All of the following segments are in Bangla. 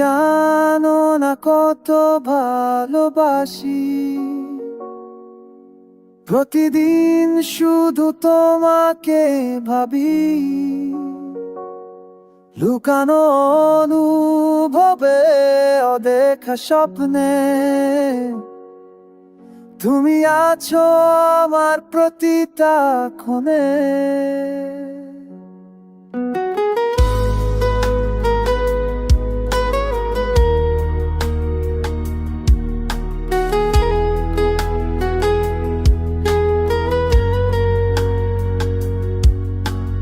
জানো না কত ভালোবাসি, প্রতিদিন শুধু তোমাকে ভাবি, লুকানো অনুভবে অদেখা স্বপ্নে তুমি আছো আমার প্রতিটা ক্ষণে।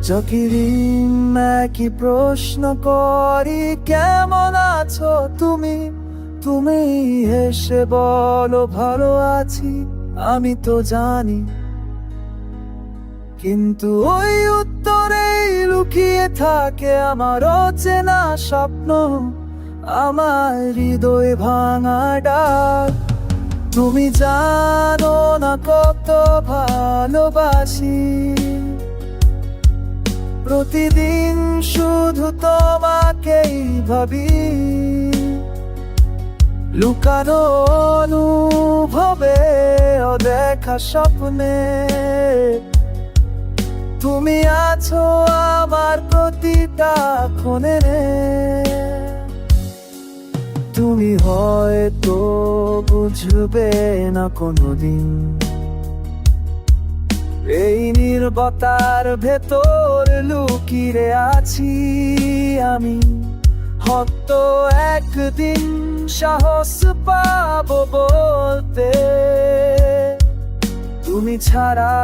চোখের কি প্রশ্ন করি কেমন আছো তুমি, তুমি হেসে বলো ভালো আছি, আমি তো জানি, কিন্তু ওই উত্তরেই লুকিয়ে থাকে আমার অচেনা স্বপ্ন, আমার হৃদয় ভাঙা ডাক। তুমি জানো না কত ভালোবাসি, প্রতিদিন শুধু তোমাকেই ভাবি, লুকানো অনুভবে অদেখা স্বপ্নে তুমি আছো আমার প্রতিটা ক্ষণে। তুমি হয়তো বুঝবে না কোনোদিন, এই নীরবতার ভেতর লুকিয়ে আছি আমি, হয়তো একদিন সাহস পাবো বলতে, তুমি ছাড়া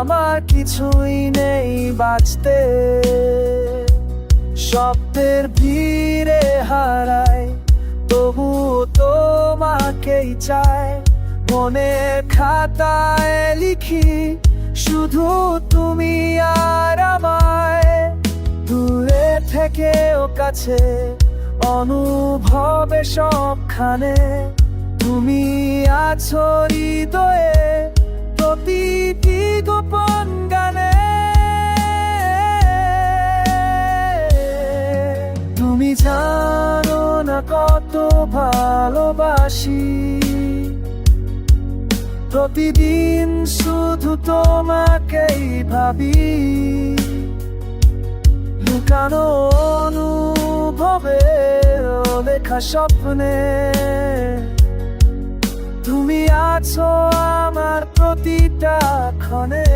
আমার কিছুই নেই বাঁচতে। শব্দের ভিড়ে হারাই তবু তোমাকেই চাই, মনের খাতায় লিখি শুধু তুমি আর আমায়, দূরে থেকেও কাছে অনুভবে সবখানে তুমি আছো হৃদয়ে প্রতিটি গোপন গানে। তুমি জানো না কত ভালোবাসি, প্রতিদিন শুধু তোমাকেই ভাবি, লুকানো অনুভবে লেখা স্বপ্নে তুমি আছো আমার প্রতিটা ক্ষণে।